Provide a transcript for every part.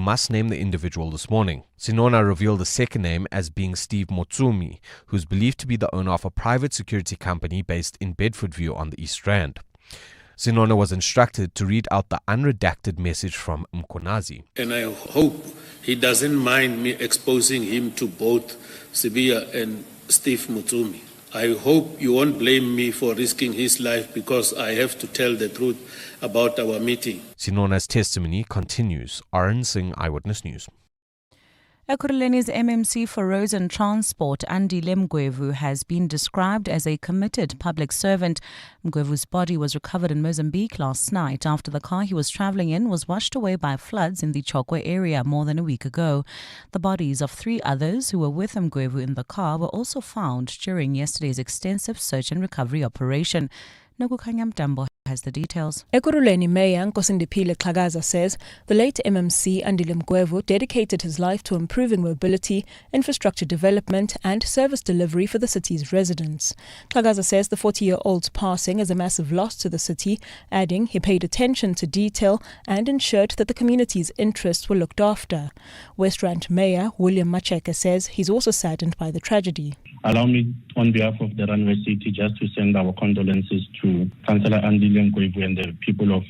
must name the individual this morning. Sinona revealed the second name as being Steve Motsumi, who's believed to be the owner of a private security company based in Bedfordview on the East Rand. Sinona was instructed to read out the unredacted message from Mkonazi. And I hope he doesn't mind me exposing him to both Sibia and Steve Motsumi. I hope you won't blame me for risking his life because I have to tell the truth about our meeting. Sinona's testimony continues. Arun Singh, Eyewitness News. Ekurhulene's MMC for Roads and Transport, Andile Mgwevu, has been described as a committed public servant. Mgwevu's body was recovered in Mozambique last night after the car he was travelling in was washed away by floods in the Chokwe area more than a week ago. The bodies of 3 others who were with Mgwevu in the car were also found during yesterday's extensive search and recovery operation. Nokukhanya Mtambo has the details. Ekurhuleni Mayor Nkosindiphile Xhakaza says the late MMC Andile Mgwevu dedicated his life to improving mobility, infrastructure development and service delivery for the city's residents. Xhakaza says the 40-year-old's passing is a massive loss to the city, adding he paid attention to detail and ensured that the community's interests were looked after. West Rand Mayor William Macheke says he's also saddened by the tragedy. Allow me, on behalf of the Runway City, just to send our condolences to Councillor Andile Mgwevu and the people of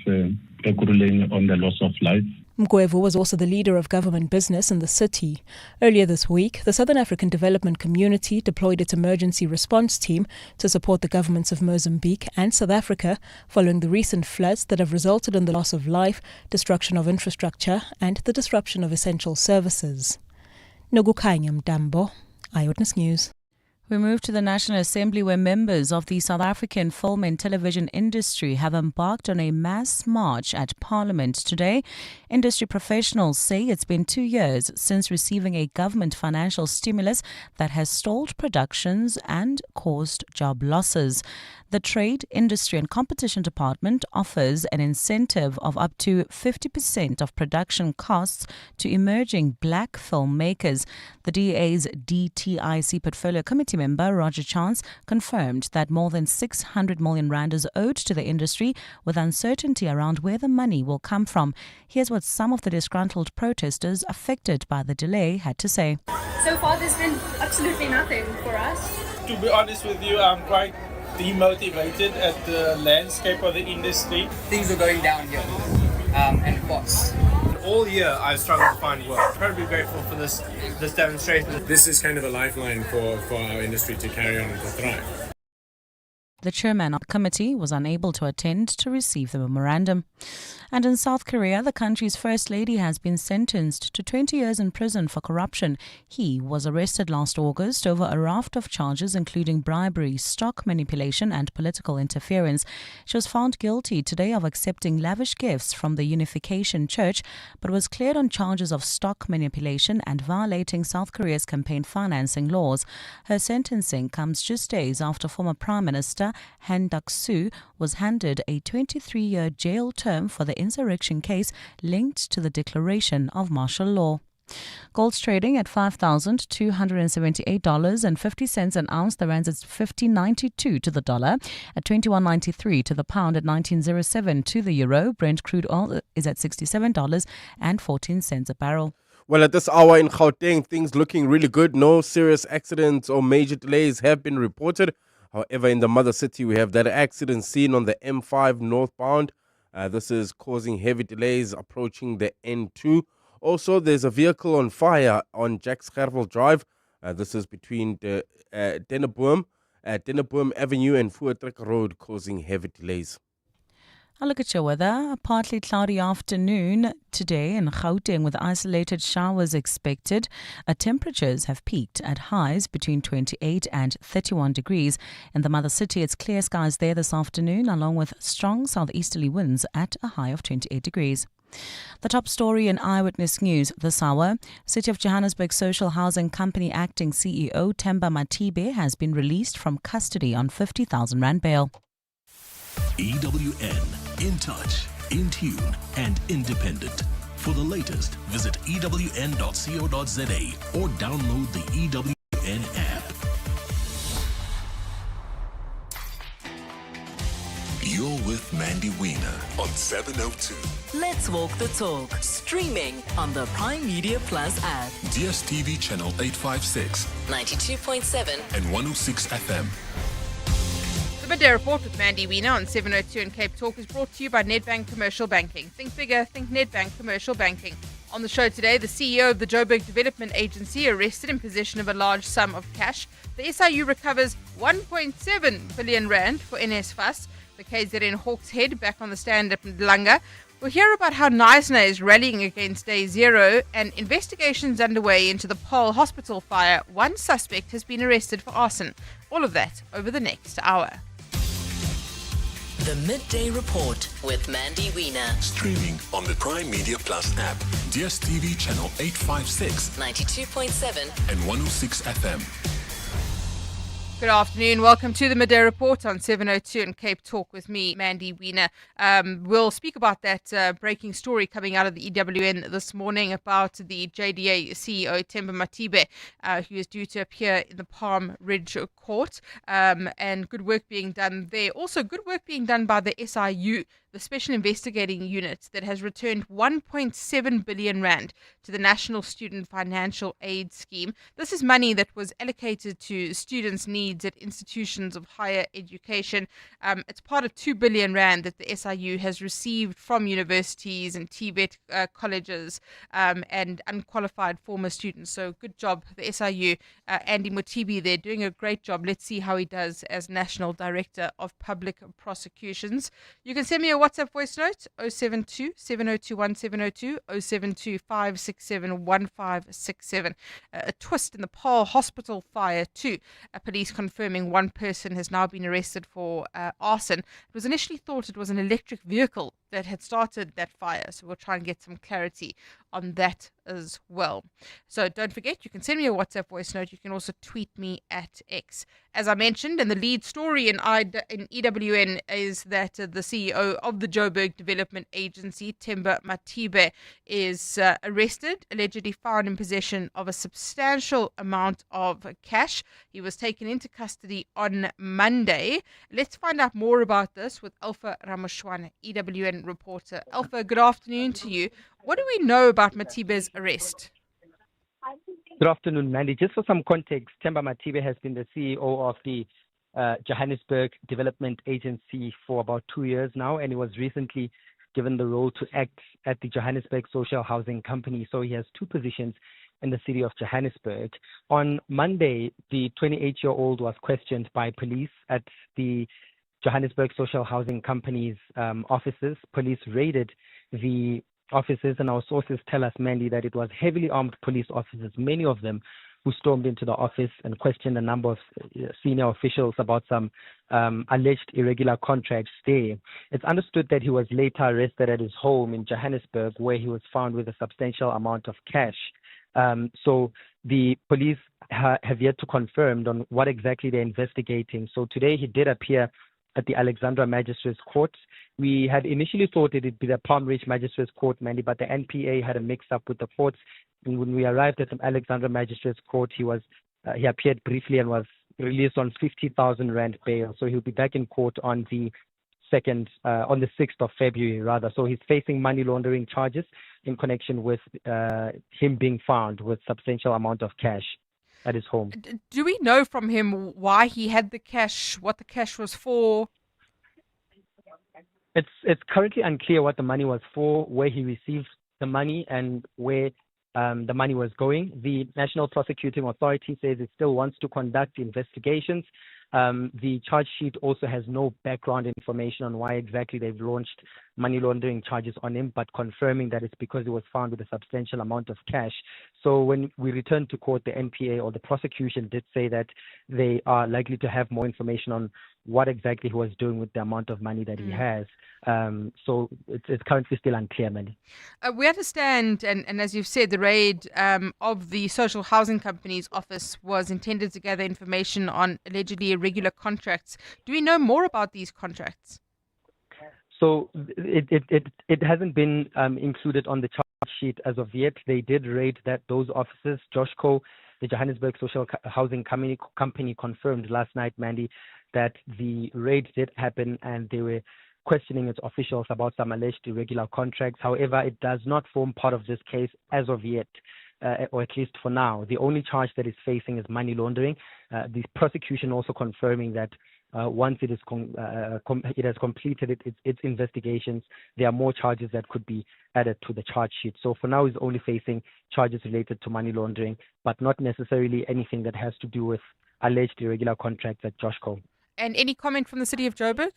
Ekurhuleni on the loss of life. Mgwevu was also the leader of government business in the city. Earlier this week, the Southern African Development Community deployed its emergency response team to support the governments of Mozambique and South Africa following the recent floods that have resulted in the loss of life, destruction of infrastructure and the disruption of essential services. Nokukhanya Mtambo, Eyewitness News. We move to the National Assembly, where members of the South African film and television industry have embarked on a mass march at Parliament today. Industry professionals say it's been 2 years since receiving a government financial stimulus that has stalled productions and caused job losses. The Trade, Industry and Competition Department offers an incentive of up to 50% of production costs to emerging black filmmakers. The DA's DTIC Portfolio Committee member Roger Chance confirmed that more than 600 million rand is owed to the industry, with uncertainty around where the money will come from. Here's what some of the disgruntled protesters affected by the delay had to say. So far there's been absolutely nothing for us. To be honest with you, I'm quite demotivated at the landscape of the industry. Things are going downhill and fast. All year I've struggled to find work. Incredibly grateful for this demonstration. This is kind of a lifeline for our industry to carry on and to thrive. The chairman of the committee was unable to attend to receive the memorandum. And in South Korea, the country's first lady has been sentenced to 20 years in prison for corruption. He was arrested last August over a raft of charges including bribery, stock manipulation and political interference. She was found guilty today of accepting lavish gifts from the Unification Church, but was cleared on charges of stock manipulation and violating South Korea's campaign financing laws. Her sentencing comes just days after former Prime Minister Han Duck-soo was handed a 23-year jail term for the insurrection case linked to the declaration of martial law. Gold's trading at $5,278.50 an ounce. The rand is 15.92 to the dollar, at 21.93 to the pound, at 19.07 to the euro. Brent crude oil is at $67.14 a barrel. Well, at this hour in Gauteng, things looking really good. No serious accidents or major delays have been reported. However, in the mother city, we have that accident seen on the M5 northbound. This is causing heavy delays approaching the N2. Also, there's a vehicle on fire on Jack Schervel Drive. This is between the Deneboom Avenue and Fuatrek Road, causing heavy delays. I'll look at your weather. A partly cloudy afternoon today in Gauteng with isolated showers expected. Temperatures have peaked at highs between 28 and 31 degrees. In the mother city, it's clear skies there this afternoon, along with strong southeasterly winds at a high of 28 degrees. The top story in Eyewitness News this hour. City of Johannesburg Social Housing Company Acting CEO Themba Matibbe has been released from custody on 50,000 rand bail. EWN, in touch, in tune and independent. For the latest, visit ewn.co.za or download the EWN app. You're with Mandy Wiener on 702. Let's walk the talk. Streaming on the Prime Media Plus app. DSTV channel 856, 92.7 and 106 FM. The Midday Report with Mandy Wiener on 702 and Cape Talk is brought to you by Nedbank Commercial Banking. Think bigger, think Nedbank Commercial Banking. On the show today, the CEO of the Joburg Development Agency arrested in possession of a large sum of cash. The SIU recovers 1.7 billion rand for NSFAS. The KZN Hawks head back on the stand at Mdlanga. We'll hear about how Knysna is rallying against Day Zero, and investigations underway into the Paarl Hospital fire. One suspect has been arrested for arson. All of that over the next hour. The Midday Report with Mandy Wiener. Streaming on the Prime Media Plus app, DSTV channel 856, 92.7 and 106 FM. Good afternoon. Welcome to the Midday Report on 702 and Cape Talk with me, Mandy Wiener. We'll speak about that breaking story coming out of the EWN this morning about the JDA CEO, Matibbe, who is due to appear in the Palm Ridge Court, and good work being done there. Also, good work being done by the SIU, the Special Investigating Unit, that has returned 1.7 billion rand to the National Student Financial Aid Scheme. This is money that was allocated to students' needs at institutions of higher education. It's part of 2 billion rand that the SIU has received from universities and TVET colleges and unqualified former students. So good job, the SIU. Andy Matibbe there doing a great job. Let's see how he does as National Director of Public Prosecutions. You can send me a WhatsApp voice note 072 702 1702 072 567 1567. A twist in the Paarl Hospital fire too. Police confirming one person has now been arrested for arson. It was initially thought it was an electric vehicle that had started that fire, so we'll try and get some clarity on that as well. So don't forget, you can send me a WhatsApp voice note. You can also tweet me at X. As I mentioned, and the lead story in EWN is that the CEO of the Joburg Development Agency, Matibbe, is arrested, allegedly found in possession of a substantial amount of cash. He was taken into custody on Monday. Let's find out more about this with Alpha Ramoshwana, EWN reporter. Alpha, good afternoon to you. What do we know about Matibbe's arrest? Good afternoon, Mandy. Just for some context, Matibbe has been the CEO of the Johannesburg Development Agency for about 2 years now, and he was recently given the role to act at the Johannesburg Social Housing Company. So he has two positions in the city of Johannesburg. On Monday, the 28-year-old was questioned by police at the Johannesburg Social Housing Company's offices. Police raided the offices, and our sources tell us, Mandy, that it was heavily armed police officers, many of them, who stormed into the office and questioned a number of senior officials about some alleged irregular contracts there. It's understood that he was later arrested at his home in Johannesburg, where he was found with a substantial amount of cash. So the police have yet to confirm on what exactly they're investigating. So today he did appear at the Alexandra Magistrates Court. We had initially thought it'd be the Palm Ridge Magistrates Court, Mandy, but the NPA had a mix-up with the courts. And when we arrived at the Alexandra Magistrates Court, he appeared briefly and was released on 50,000 rand bail. So he'll be back in court on the 6th of February, rather. So he's facing money laundering charges in connection with him being found with substantial amount of cash at his home. Do we know from him why he had the cash, what the cash was for? It's currently unclear what the money was for, where he received the money, and where the money was going. The National Prosecuting Authority says it still wants to conduct investigations. The charge sheet also has no background information on why exactly they've launched money laundering charges on him, but confirming that it's because he was found with a substantial amount of cash. So when we returned to court, the NPA or the prosecution did say that they are likely to have more information on what exactly he was doing with the amount of money that he has. So it's currently still unclear, Mandy. We understand, and as you've said, the raid of the Social Housing Company's office was intended to gather information on allegedly irregular contracts. Do we know more about these contracts? So it hasn't been included on the charge sheet as of yet. They did raid those offices. Joshco, the Johannesburg Social Housing Company confirmed last night, Mandy, that the raid did happen and they were questioning its officials about some alleged irregular contracts. However, it does not form part of this case as of yet. Or at least for now. The only charge that is facing is money laundering. The prosecution also confirming that once it has completed its investigations, there are more charges that could be added to the charge sheet. So for now, it's only facing charges related to money laundering, but not necessarily anything that has to do with alleged irregular contracts at Joshco. And any comment from the city of Joburg?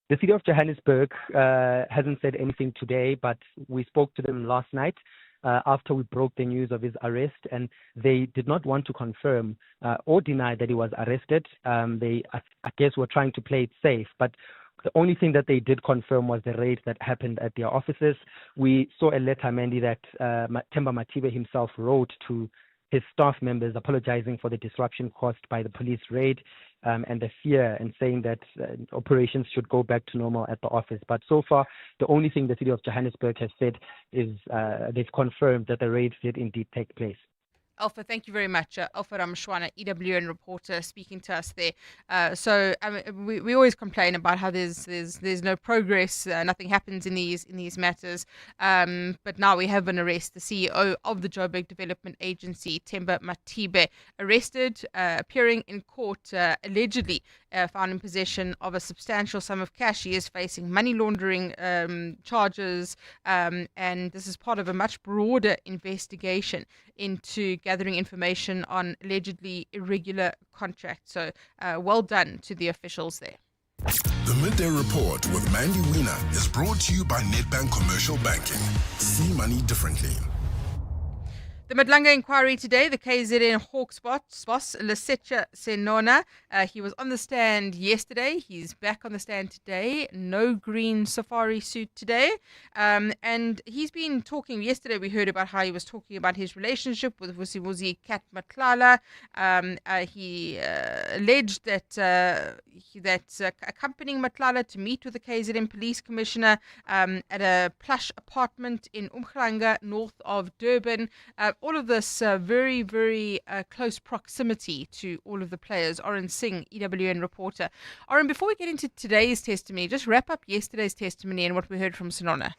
The city of Johannesburg hasn't said anything today, but we spoke to them last night. After we broke the news of his arrest, and they did not want to confirm or deny that he was arrested. I guess, were trying to play it safe, but the only thing that they did confirm was the raid that happened at their offices. We saw a letter, Mandy, that Matibbe himself wrote to his staff members apologizing for the disruption caused by the police raid and the fear, and saying that operations should go back to normal at the office. But so far, the only thing the city of Johannesburg has said is they've confirmed that the raid did indeed take place. Alpha, thank you very much. Alpha Ramshwana, EWN reporter, speaking to us there. So we always complain about how there's no progress, nothing happens in these matters. But now we have an arrest. The CEO of the Joburg Development Agency, Matibbe, arrested, appearing in court, allegedly found in possession of a substantial sum of cash. He is facing money laundering charges, and this is part of a much broader investigation into gathering information on allegedly irregular contracts. So well done to the officials there. The Midday Report with Mandy Wiener is brought to you by Nedbank Commercial Banking. See money differently. The Madlanga inquiry today, the KZN Hawks boss, Lisetja Senona, he was on the stand yesterday. He's back on the stand today. No green safari suit today. And he's been talking, yesterday we heard about how he was talking about his relationship with Vusivusi Kat Matlala. He alleged that accompanying Matlala to meet with the KZN police commissioner at a plush apartment in Umhlanga, north of Durban. All of this very, very close proximity to all of the players. Oren Singh, EWN reporter. Oren, before we get into today's testimony, just wrap up yesterday's testimony and what we heard from Senona.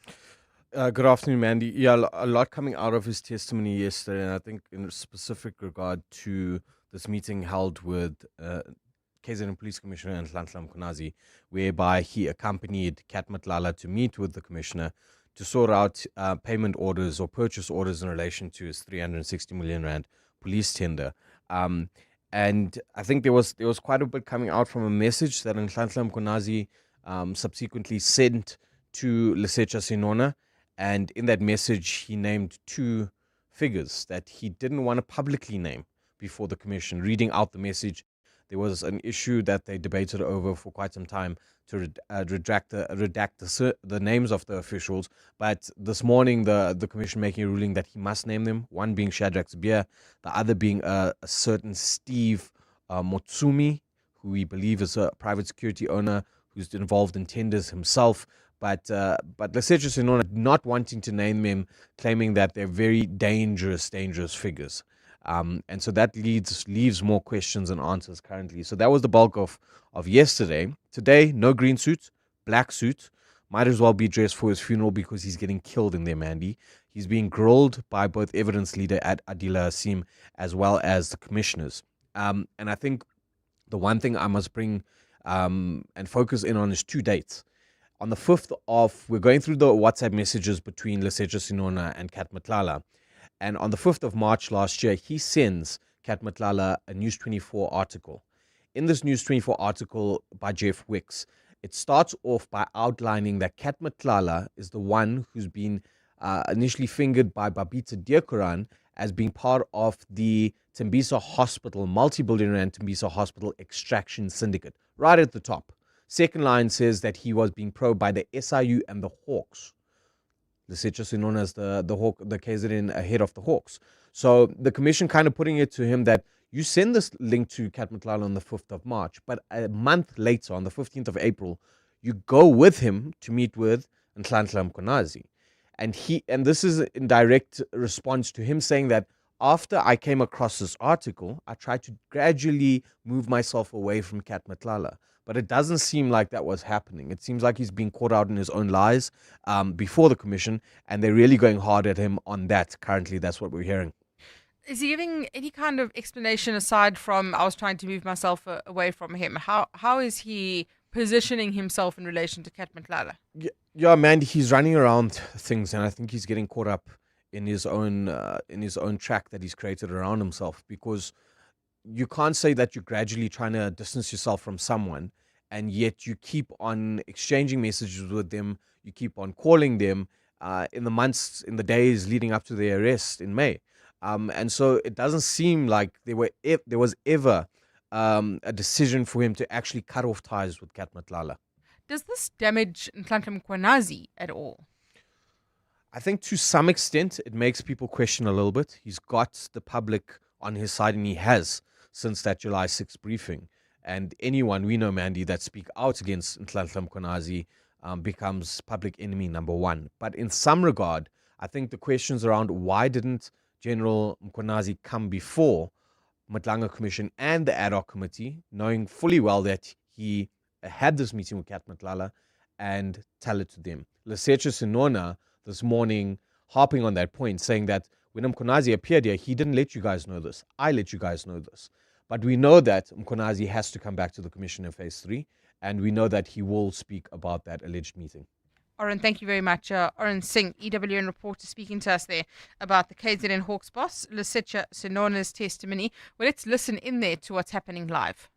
Good afternoon, Mandy. Yeah, a lot coming out of his testimony yesterday, and I think in specific regard to this meeting held with KZN Police Commissioner Nhlanhla Mkhwanazi, whereby he accompanied Kat Matlala to meet with the commissioner to sort out payment orders or purchase orders in relation to his 360 million rand police tender. And I think there was quite a bit coming out from a message that Nhlanhla Mkhwanazi subsequently sent to Lisetja Senona. And in that message, he named two figures that he didn't want to publicly name before the commission. Reading out the message, there was an issue that they debated over for quite some time to redact the names of the officials. But this morning, the commission making a ruling that he must name them, one being Shadrach Zbier, the other being a certain Steve Motsumi, who we believe is a private security owner who's involved in tenders himself. But Lisetja Senona not wanting to name them, claiming that they're very dangerous figures. And so that leaves more questions and answers currently. So that was the bulk of yesterday. Today, no green suit, black suit. Might as well be dressed for his funeral because he's getting killed in there, Mandy. He's being grilled by both evidence leader at Adila Hasim as well as the commissioners. And I think the one thing I must bring and focus in on is two dates. On the 5th we're going through the WhatsApp messages between Lisetja Senona and Kat Matlala. And on the 5th of March last year, he sends Kat Matlala a News 24 article. In this News 24 article by Jeff Wicks, it starts off by outlining that Kat Matlala is the one who's been initially fingered by Babita Deokaran as being part of the Tembisa Hospital, multi-billion rand Tembisa Hospital extraction syndicate, right at the top. Second line says that he was being probed by the SIU and the Hawks. Lisetja Senona as the KZN head of the Hawks. So the commission kind of putting it to him that you send this link to Kat Matlala on the 5th of March, but a month later, on the 15th of April, you go with him to meet with Nhlanhla Mkhwanazi. And this is in direct response to him saying that after I came across this article, I tried to gradually move myself away from Kat Matlala. But it doesn't seem like that was happening. It seems like he's being caught out in his own lies before the commission, and they're really going hard at him on that. Currently, that's what we're hearing. Is he giving any kind of explanation aside from I was trying to move myself away from him? How is he positioning himself in relation to Kat Matlala? Yeah, Mandy, he's running around things, and I think he's getting caught up in his own track that he's created around himself, because you can't say that you're gradually trying to distance yourself from someone and yet you keep on exchanging messages with them, you keep on calling them in the days leading up to their arrest in May. And so it doesn't seem like there was ever a decision for him to actually cut off ties with Kat Matlala. Does this damage Nhlanhla Mkhwanazi at all? I think to some extent it makes people question a little bit. He's got the public on his side, and he has since that July 6th briefing. And anyone we know, Mandy, that speak out against Nhlanhla Mkhwanazi becomes public enemy number one. But in some regard, I think the questions around why didn't General Mkhwanazi come before Matlanga Commission and the ad hoc committee, knowing fully well that he had this meeting with Kat Matlala, and tell it to them. Lesetja Sinona this morning harping on that point, saying that when Mkhwanazi appeared here, he didn't let you guys know this. I let you guys know this. But we know that Mkhwanazi has to come back to the commission in phase 3, and we know that he will speak about that alleged meeting. Oren, thank you very much. Oren Singh, EWN reporter, speaking to us there about the KZN Hawks boss, Lesetja Sinona's testimony. Well, let's listen in there to what's happening live.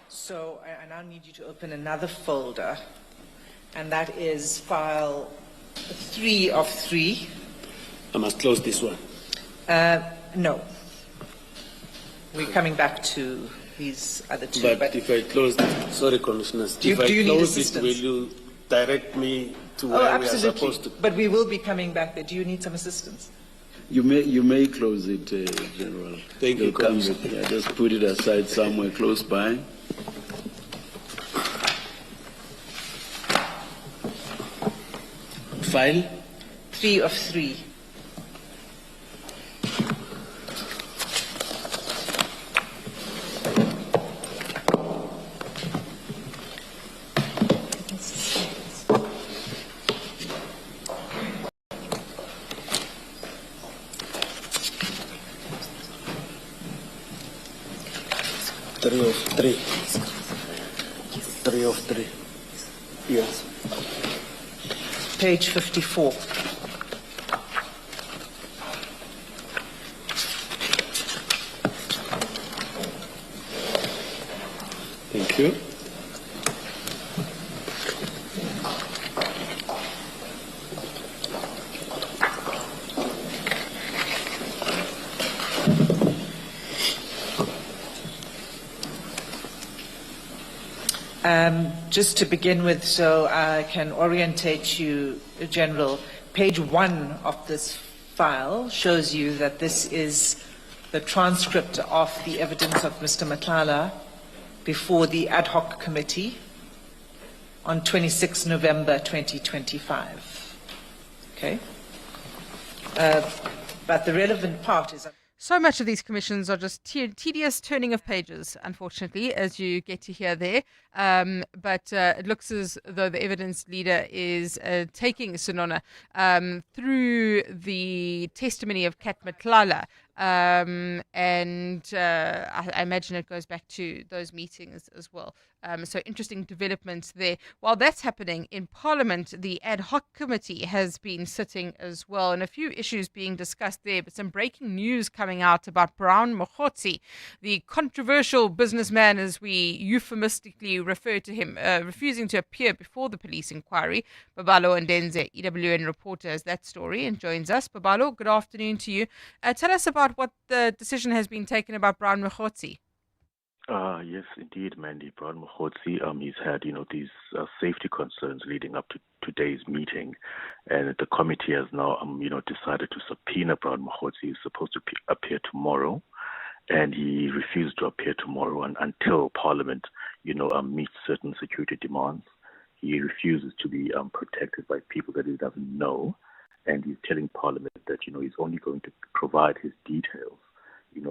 So I now need you to open another folder, and that is file 3 of 3. I must close this one. No. We're coming back to these other two. But if I close it, sorry, Commissioners, do you need assistance? Will you direct me to where we are supposed to? But we will be coming back there. Do you need some assistance? You may close it, General. Thank you, Commissioner. Yeah, just put it aside somewhere close by. File 3 of 3. Three of three. Yes. Page 54. Thank you. Just to begin with, so I can orientate you, General, page 1 of this file shows you that this is the transcript of the evidence of Mr. Matlala before the ad hoc committee on 26 November 2025. Okay? But the relevant part is... So much of these commissions are just tedious turning of pages, unfortunately, as you get to hear there. But it looks as though the evidence leader is taking Sinona through the testimony of Kat Matlala. I imagine it goes back to those meetings as well. So interesting developments there. While that's happening in Parliament, the ad hoc committee has been sitting as well, and a few issues being discussed there, but some breaking news coming out about Brown Mokgotsi, the controversial businessman, as we euphemistically refer to him, refusing to appear before the police inquiry. Babalo Ndenze, EWN reporter, has that story and joins us. Babalo, good afternoon to you. Tell us about what the decision has been taken about Brown Mokgotsi. Yes, indeed, Mandy. Brown Mokgotsi, he's had, these safety concerns leading up to today's meeting, and the committee has now, decided to subpoena Brown Mokgotsi. He's supposed to appear tomorrow, and he refused to appear tomorrow until Parliament, meets certain security demands. He refuses to be protected by people that he doesn't know, and he's telling Parliament that, he's only going to provide his details,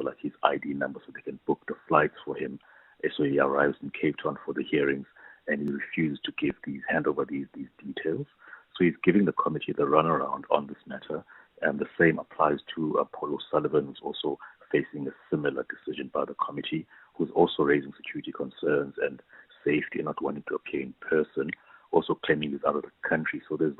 like his ID number, so they can book the flights for him So he arrives in Cape Town for the hearings, and he refuses to hand over these details. So he's giving the committee the runaround on this matter, and the same applies to Paarl O'Sullivan, who's also facing a similar decision by the committee, who's also raising security concerns and safety and not wanting to appear in person, also claiming he's out of the country. So there's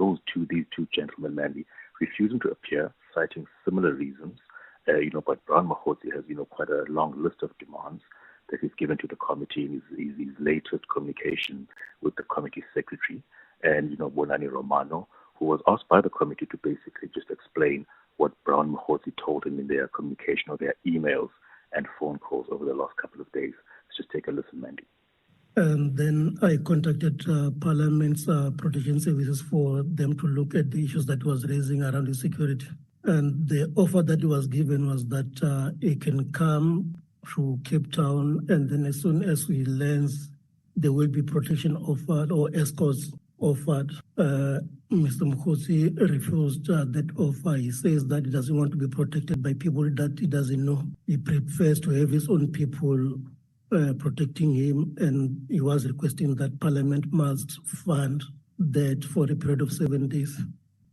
these two gentlemen, Mandy, refusing to appear, citing similar reasons. But Brown Mahotsi has, quite a long list of demands that he's given to the committee in his latest communication with the committee secretary, and, Bonani Romano, who was asked by the committee to basically just explain what Brown Mahotsi told him in their communication or their emails and phone calls over the last couple of days. Let's just take a listen, Mandy. And then I contacted Parliament's protection services for them to look at the issues that was raising around the security. And the offer that was given was that he can come to Cape Town, and then as soon as he lands, there will be protection offered or escorts offered. Mr. Mahotsi refused that offer. He says that he doesn't want to be protected by people that he doesn't know. He prefers to have his own people protecting him, and he was requesting that Parliament must fund that for a period of 7 days.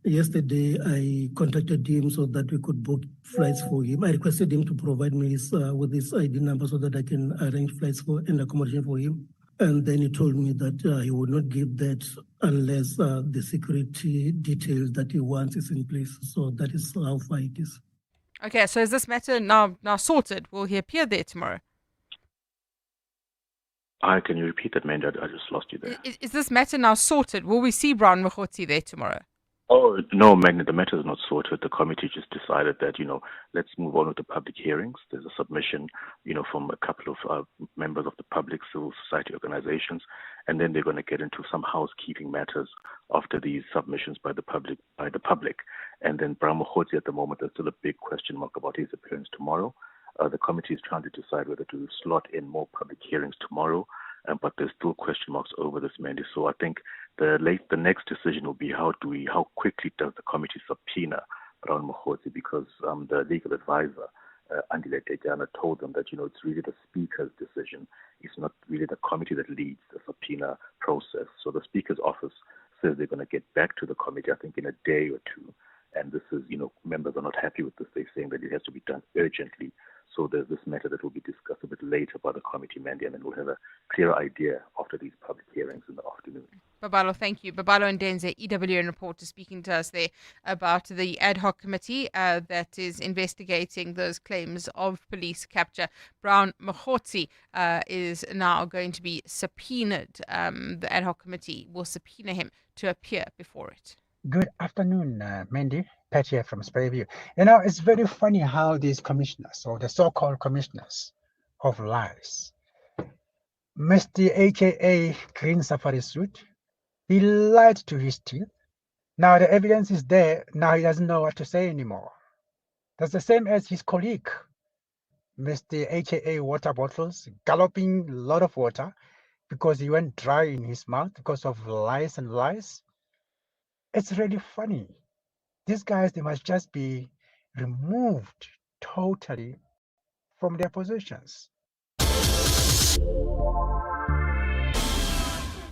Yesterday, I contacted him so that we could book flights for him. I requested him to provide me with his ID number so that I can arrange flights and accommodation for him. And then he told me that he would not give that unless the security details that he wants is in place. So that is how far it is. Okay, so is this matter now sorted? Will he appear there tomorrow? Can you repeat that, Mandy? I just lost you there. Is this matter now sorted? Will we see Brown Mahotsi there tomorrow? Oh, no, Magnet, the matter is not sorted. The committee just decided that, let's move on with the public hearings. There's a submission, from a couple of members of the public civil society organizations, and then they're going to get into some housekeeping matters after these submissions by the public. And then Brown Mahotsi at the moment, there's still a big question mark about his appearance tomorrow. The committee is trying to decide whether to slot in more public hearings tomorrow, but there's still question marks over this, Mandy. So I think the next decision will be how quickly does the committee subpoena Brown Mahotsi, because the legal advisor, Andile Tejana, told them that, it's really the Speaker's decision. It's not really the committee that leads the subpoena process. So the Speaker's office says they're going to get back to the committee, I think, in a day or two. And this is, members are not happy with this. They're saying that it has to be done urgently. So there's this matter that will be discussed a bit later by the committee, Mandy, and then we'll have a clearer idea after these public hearings in the afternoon. Babalo, thank you. Babalo and Denze, EWN reporter, speaking to us there about the ad hoc committee that is investigating those claims of police capture. Brown Mahotsi is now going to be subpoenaed. The ad hoc committee will subpoena him to appear before it. Good afternoon, Mandy. Pat here from Sprayview. It's very funny how these commissioners, or the so-called commissioners of lies, Mr. AKA Green Safari Suit, he lied to his teeth. Now the evidence is there. Now he doesn't know what to say anymore. That's the same as his colleague, Mr. AKA Water Bottles, galloping a lot of water because he went dry in his mouth because of lies and lies. It's really funny. These guys, they must just be removed totally from their positions.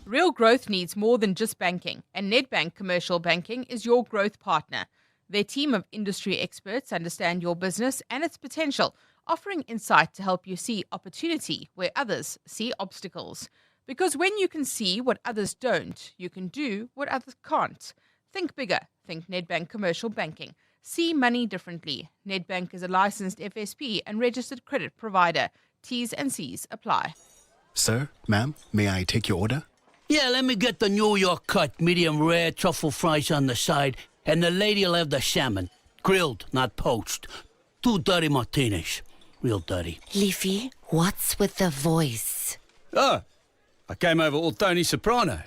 Real growth needs more than just banking, and Nedbank Commercial Banking is your growth partner. Their team of industry experts understand your business and its potential, offering insight to help you see opportunity where others see obstacles. Because when you can see what others don't, you can do what others can't. Think bigger. Think Nedbank Commercial Banking. See money differently. Nedbank is a licensed FSP and registered credit provider. T's and C's apply. Sir, ma'am, may I take your order? Yeah, let me get the New York cut, medium rare, truffle fries on the side, and the lady'll have the salmon. Grilled, not poached. 2 dirty martinis. Real dirty. Leafy, what's with the voice? Oh, I came over all Tony Soprano.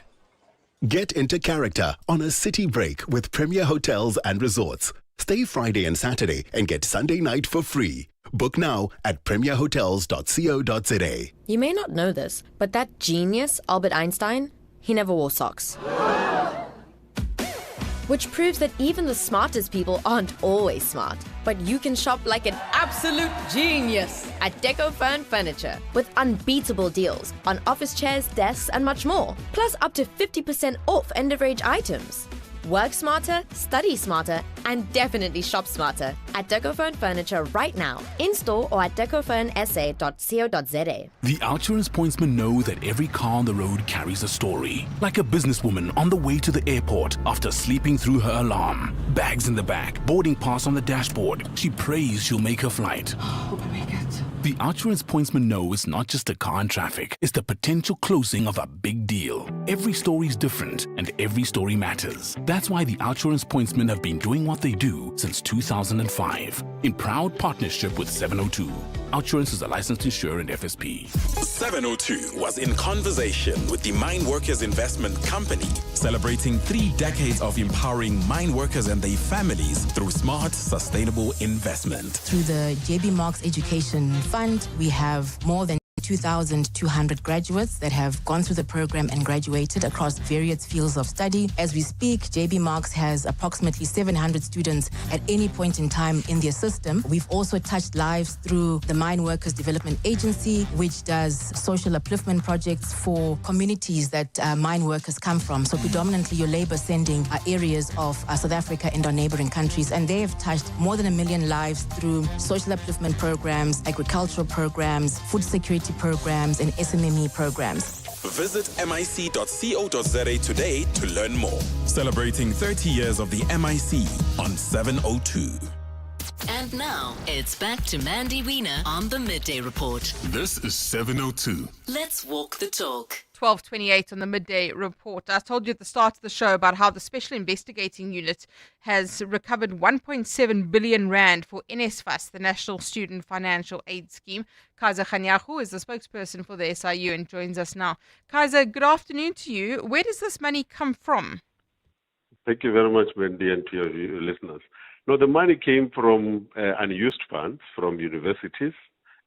Get into character on a city break with Premier Hotels and Resorts. Stay Friday and Saturday and get Sunday night for free. Book now at premierhotels.co.za. You may not know this, but that genius, Albert Einstein, he never wore socks. which proves that even the smartest people aren't always smart. But you can shop like an absolute genius at Decofern Furniture with unbeatable deals on office chairs, desks, and much more. Plus up to 50% off end-of-range items. Work smarter, study smarter, and definitely shop smarter at Decofern Furniture right now, in-store or at decofernsa.co.za. The Outsurance pointsmen know that every car on the road carries a story. Like a businesswoman on the way to the airport after sleeping through her alarm. Bags in the back, boarding pass on the dashboard. She prays she'll make her flight. Hope we make it. The Outsurance pointsmen know it's not just a car in traffic, it's the potential closing of a big deal. Every story is different and every story matters. That's why the Outsurance pointsmen have been doing what they do since 2005, in proud partnership with 702. Outsurance is a licensed insurer and FSP. 702 was in conversation with the Mine Workers Investment Company, celebrating 3 decades of empowering mine workers and their families through smart, sustainable investment. Through the JB Marks Education Fund, we have more than 2,200 graduates that have gone through the program and graduated across various fields of study. As we speak, JB Marks has approximately 700 students at any point in time in their system. We've also touched lives through the Mine Workers Development Agency, which does social upliftment projects for communities that mine workers come from. So predominantly your labor sending areas of South Africa and our neighboring countries. And they have touched more than 1 million lives through social upliftment programs, agricultural programs, food security programs, and SMME programs. Visit mic.co.za today to learn more. Celebrating 30 years of the MIC on 702. And now, it's back to Mandy Wiener on the Midday Report. This is 702. Let's walk the talk. 12:28 on the Midday Report. I told you at the start of the show about how the Special Investigating Unit has recovered 1.7 billion rand for NSFAS, the National Student Financial Aid Scheme. Kaiser Khanyahu is the spokesperson for the SIU and joins us now. Kaiser, good afternoon to you. Where does this money come from? Thank you very much, Mandy, and to your listeners. No, the money came from unused funds from universities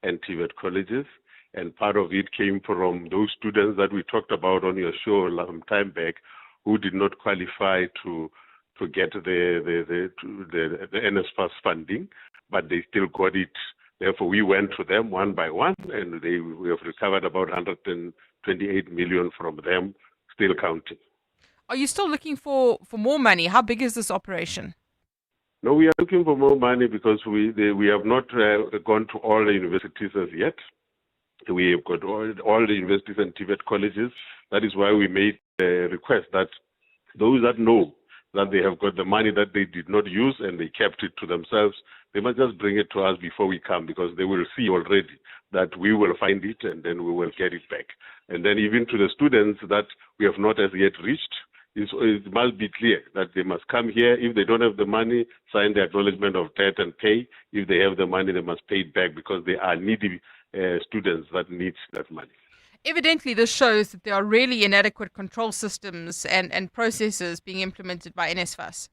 and TVET colleges, and part of it came from those students that we talked about on your show some time back who did not qualify to get the NSFAS funding, but they still got it. Therefore, we went to them one by one, and we have recovered about 128 million from them, still counting. Are you still looking for more money? How big is this operation? No, we are looking for more money because we have not gone to all the universities as yet. We have got all the universities and TVET colleges. That is why we made a request that those that know that they have got the money that they did not use and they kept it to themselves, they must just bring it to us before we come, because they will see already that we will find it and then we will get it back. And then even to the students that we have not as yet reached, it must be clear that they must come here. If they don't have the money, sign the acknowledgement of debt and pay. If they have the money, they must pay it back, because they are needy students that need that money. Evidently, this shows that there are really inadequate control systems and processes being implemented by NSFAS.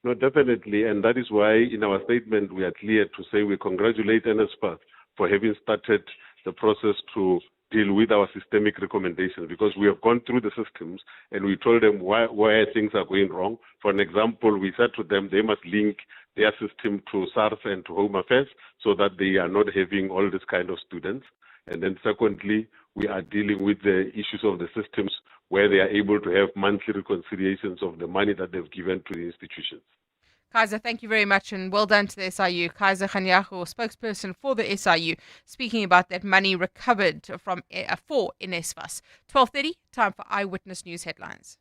No, definitely. And that is why in our statement we are clear to say we congratulate NSFAS for having started the process to deal with our systemic recommendations, because we have gone through the systems and we told them where things are going wrong. For an example, we said to them they must link their system to SARS and to Home Affairs so that they are not having all this kind of students. And then secondly, we are dealing with the issues of the systems where they are able to have monthly reconciliations of the money that they've given to the institutions. Kaiser, thank you very much and well done to the SIU. Kaiser Khanyahu, spokesperson for the SIU, speaking about that money recovered from for NSFAS. 12:30, time for Eyewitness News headlines.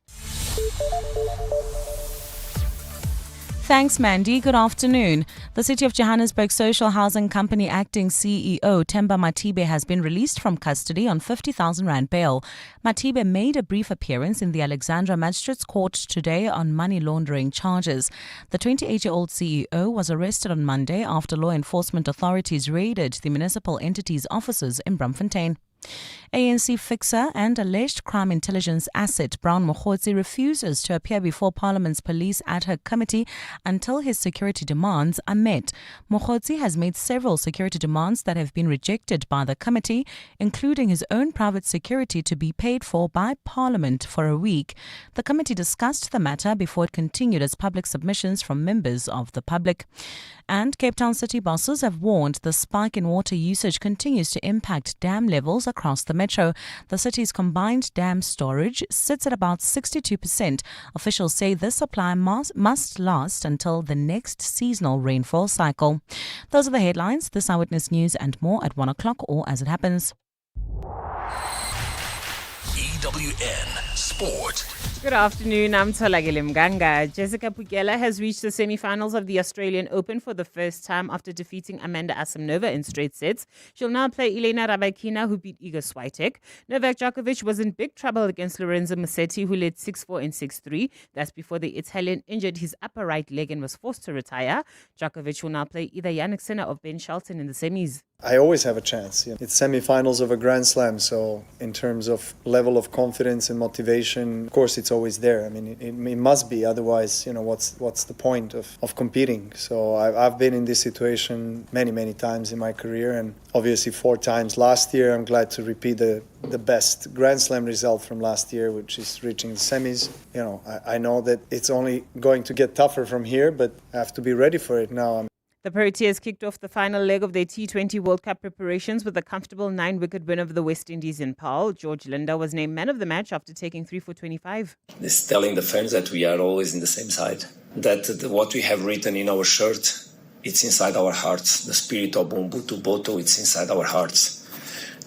Thanks, Mandy. Good afternoon. The City of Johannesburg Social Housing Company Acting CEO Themba Matibbe has been released from custody on 50,000 rand bail. Matibbe made a brief appearance in the Alexandra Magistrates Court today on money laundering charges. The 28-year-old CEO was arrested on Monday after law enforcement authorities raided the municipal entity's offices in Braamfontein. ANC fixer and alleged crime intelligence asset Brown Mokhotsi refuses to appear before Parliament's Police Ad Hoc Committee until his security demands are met. Mokhotsi has made several security demands that have been rejected by the committee, including his own private security to be paid for by Parliament for a week. The committee discussed the matter before it continued its public submissions from members of the public. And Cape Town city bosses have warned the spike in water usage continues to impact dam levels across the metro. The city's combined dam storage sits at about 62%. Officials say this supply must last until the next seasonal rainfall cycle. Those are the headlines. This Eyewitness News and more at 1 o'clock or as it happens. EWN Sport. Good afternoon, I'm Tolagile Mganga. Jessica Pugela has reached the semi-finals of the Australian Open for the first time after defeating Amanda Asimova in straight sets. She'll now play Elena Rybakina, who beat Iga Swiatek. Novak Djokovic was in big trouble against Lorenzo Musetti, who led 6-4 and 6-3. That's before the Italian injured his upper right leg and was forced to retire. Djokovic will now play either Jannik Sinner or Ben Shelton in the semis. I always have a chance. It's semi-finals of a Grand Slam, so in terms of level of confidence and motivation, of course it's always there. I mean, it must be, otherwise, what's the point of competing? So I've been in this situation many times in my career, and obviously 4 times last year. I'm glad to repeat the best Grand Slam result from last year, which is reaching the semis. I know that it's only going to get tougher from here, but I have to be ready for it now. The Proteas kicked off the final leg of their T20 World Cup preparations with a comfortable 9-wicket win over the West Indies in Paarl. George Linda was named man of the match after taking 3 for 25. It's telling the fans that we are always in the same side. That what we have written in our shirt, it's inside our hearts. The spirit of Umbutu Boto, it's inside our hearts.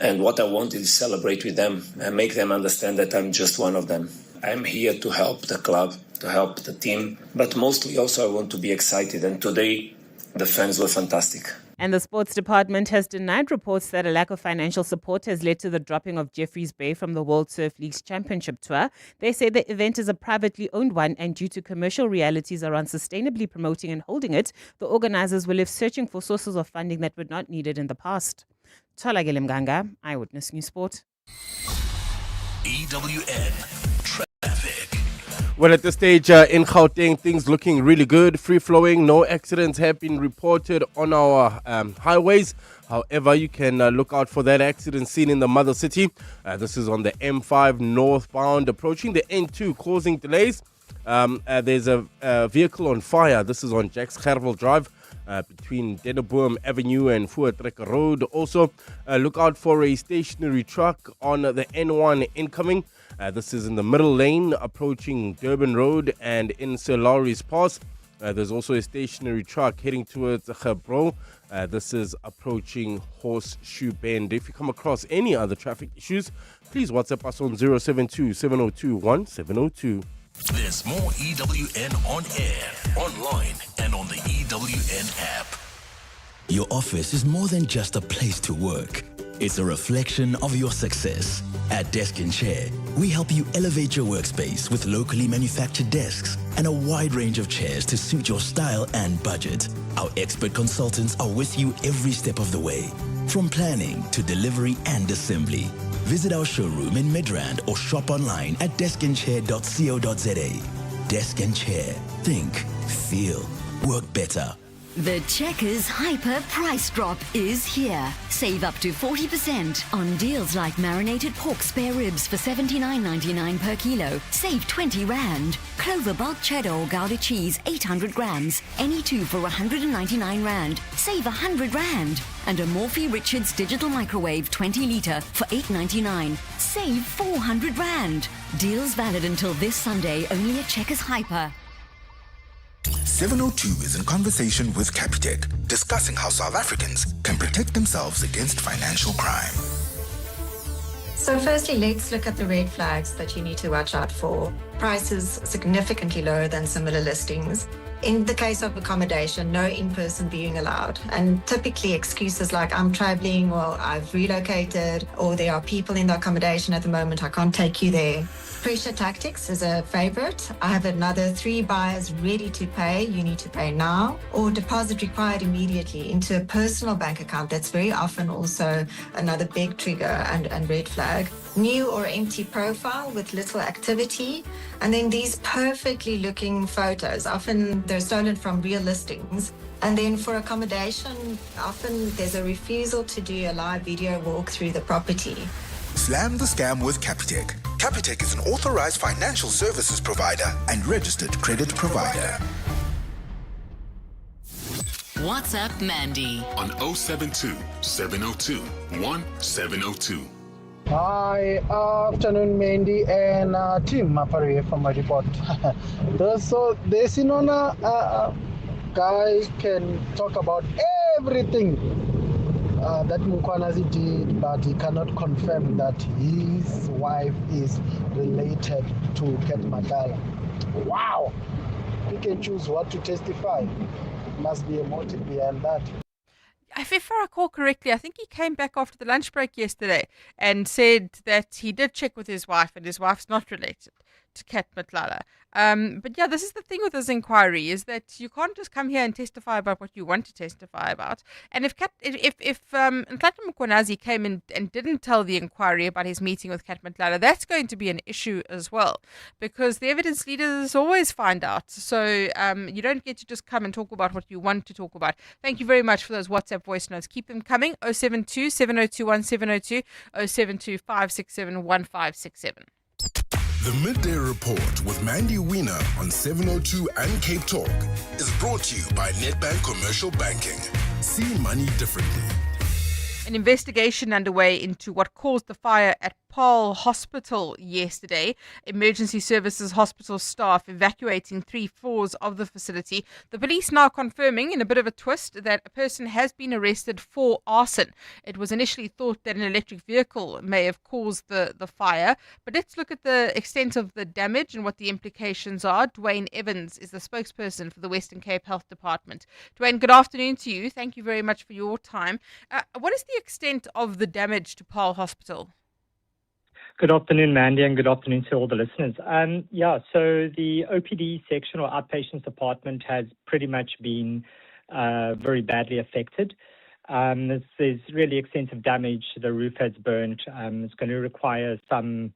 And what I want is celebrate with them and make them understand that I'm just one of them. I'm here to help the club, to help the team, but mostly also I want to be excited. And today, the fans were fantastic. And the sports department has denied reports that a lack of financial support has led to the dropping of Jeffreys Bay from the World Surf League's championship tour. They say the event is a privately owned one, and due to commercial realities around sustainably promoting and holding it, the organizers will live searching for sources of funding that were not needed in the past. Tolagile Mganga, Eyewitness News Sport. EWN Traffic. Well, at this stage in Gauteng, things looking really good, free-flowing. No accidents have been reported on our highways. However, you can look out for that accident seen in the mother city. This is on the M5 northbound, approaching the N2, causing delays. There's a vehicle on fire. This is on Jacques Gerwel Drive between Deneboom Avenue and Voortrekker Road. Also, look out for a stationary truck on the N1 incoming. This is in the middle lane approaching Durban Road and in Sir Lowry's Pass. There's also a stationary truck heading towards Gebro. This is approaching Horseshoe Bend. If you come across any other traffic issues, please WhatsApp us on 072-702-1702. There's more EWN on air, online, and on the EWN app. Your office is more than just a place to work. It's a reflection of your success. At Desk and Chair, we help you elevate your workspace with locally manufactured desks and a wide range of chairs to suit your style and budget. Our expert consultants are with you every step of the way, from planning to delivery and assembly. Visit our showroom in Midrand or shop online at deskandchair.co.za. Desk and Chair. Think, feel, work better. The Checkers Hyper Price Drop is here. Save up to 40% on deals like marinated pork spare ribs for $79.99 per kilo. Save 20 Rand. Clover bulk cheddar or Gouda cheese 800 grams. Any 2 for 199 Rand. Save 100 Rand. And a Molefe Richards digital microwave 20 litre for $8.99. Save 400 Rand. Deals valid until this Sunday only at Checkers Hyper. 702 is in conversation with Capitec, discussing how South Africans can protect themselves against financial crime. So firstly, let's look at the red flags that you need to watch out for. Prices significantly lower than similar listings. In the case of accommodation, no in-person viewing allowed. And typically excuses like I'm traveling or I've relocated or there are people in the accommodation at the moment, I can't take you there. Pressure tactics is a favorite. I have another 3 buyers ready to pay. You need to pay now. Or deposit required immediately into a personal bank account. That's very often also another big trigger and red flag. New or empty profile with little activity. And then these perfectly looking photos. Often they're stolen from real listings. And then for accommodation, often there's a refusal to do a live video walk through the property. Slam the scam with Capitec. Capitec is an authorized financial services provider and registered credit provider. WhatsApp Mandy on 072 702 1702. Hi, afternoon, Mandy and team Mapari from my report. So, the Sinona guy can talk about everything that Mkwanazi did, but he cannot confirm that his wife is related to Ket Matala. Wow! He can choose what to testify. Must be a motive behind that. If I recall correctly, I think he came back after the lunch break yesterday and said that he did check with his wife and his wife's not related to Kat Matlala. But yeah, this is the thing with this inquiry, is that you can't just come here and testify about what you want to testify about. And if Ntlhla Mkhwanazi came in and didn't tell the inquiry about his meeting with Kat Matlala, that's going to be an issue as well, because the evidence leaders always find out. So you don't get to just come and talk about what you want to talk about. Thank you very much for those WhatsApp voice notes. Keep them coming. 072 702 1702, 072 567 1567. The Midday Report with Mandy Wiener on 702 and Cape Talk is brought to you by Nedbank Commercial Banking. See money differently. An investigation underway into what caused the fire at Paarl Hospital yesterday. Emergency services hospital staff evacuating 3 floors of the facility. The police now confirming, in a bit of a twist, that a person has been arrested for arson. It was initially thought that an electric vehicle may have caused the fire. But let's look at the extent of the damage and what the implications are. Dwayne Evans is the spokesperson for the Western Cape Health Department. Dwayne, good afternoon to you. Thank you very much for your time. What is the extent of the damage to Paarl Hospital? Good afternoon, Mandy, and good afternoon to all the listeners. So the OPD section or outpatients department has pretty much been very badly affected. There's really extensive damage. The roof has burnt. It's going to require some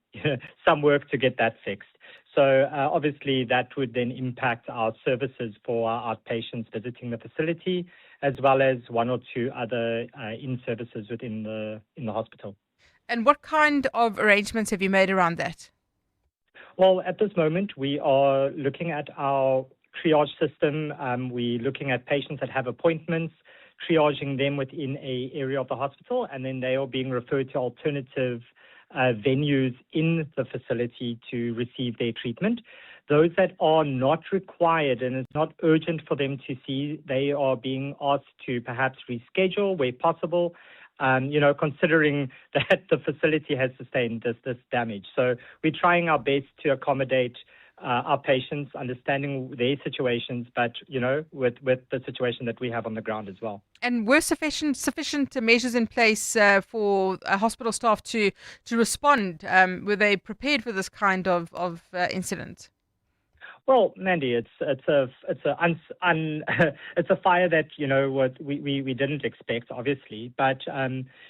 work to get that fixed. So obviously that would then impact our services for our outpatients visiting the facility, as well as 1 or 2 other in-services within the hospital. And what kind of arrangements have you made around that? Well, at this moment, we are looking at our triage system. We're looking at patients that have appointments, triaging them within an area of the hospital, and then they are being referred to alternative venues in the facility to receive their treatment. Those that are not required and it's not urgent for them to see, they are being asked to perhaps reschedule where possible. Considering that the facility has sustained this damage. So we're trying our best to accommodate our patients, understanding their situations, but, with the situation that we have on the ground as well. And were sufficient measures in place for hospital staff to respond? Were they prepared for this kind of incident? Well, Mandy, it's a fire that we didn't expect, obviously, but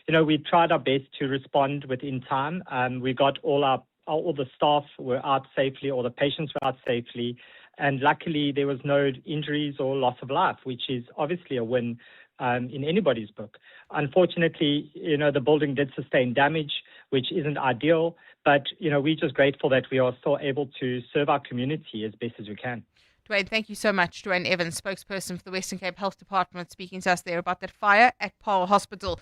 we tried our best to respond within time. We got all the staff were out safely, all the patients were out safely, and luckily there was no injuries or loss of life, which is obviously a win in anybody's book. Unfortunately, the building did sustain damage, which isn't ideal, but, we're just grateful that we are still able to serve our community as best as we can. Dwayne, thank you so much. Dwayne Evans, spokesperson for the Western Cape Health Department, speaking to us there about that fire at Paarl Hospital.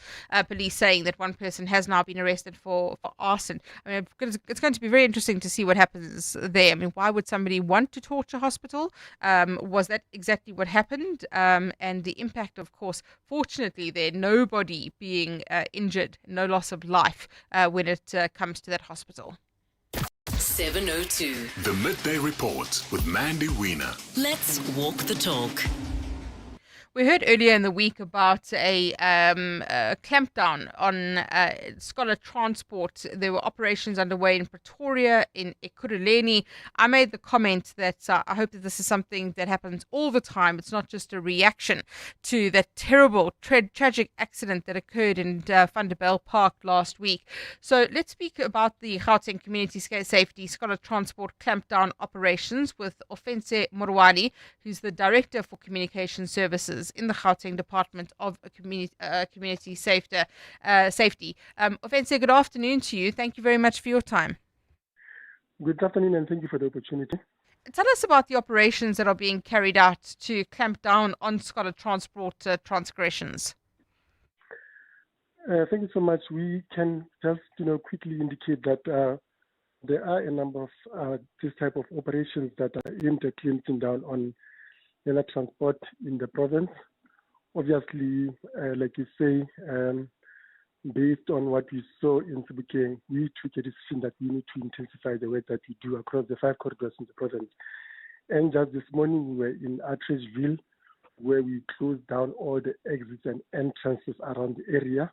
Police saying that one person has now been arrested for arson. I mean, it's going to be very interesting to see what happens there. I mean, why would somebody want to torch a hospital? Was that exactly what happened? And the impact, of course, fortunately, there nobody being injured, no loss of life when it comes to that hospital. 702. The Midday Report with Mandy Wiener. Let's walk the talk. We heard earlier in the week about a clampdown on scholar transport. There were operations underway in Pretoria, in Ekurhuleni. I made the comment that I hope that this is something that happens all the time. It's not just a reaction to that terrible, tragic accident that occurred in Vanderbijl Park last week. So let's speak about the Gauteng Community Safety Scholar Transport clampdown operations with Ofense Morwani, who's the Director for Communication Services in the Gauteng Department of Community Safety. Ofense, good afternoon to you. Thank you very much for your time. Good afternoon, and thank you for the opportunity. Tell us about the operations that are being carried out to clamp down on scholar transport transgressions. Thank you so much. We can just, quickly indicate that there are a number of this type of operations that are aimed at clamping down on transport in the province. Obviously, like you say, based on what we saw in Sebokeng, we took a decision that we need to intensify the work that we do across the 5 corridors in the province. And just this morning, we were in Atteridgeville, where we closed down all the exits and entrances around the area.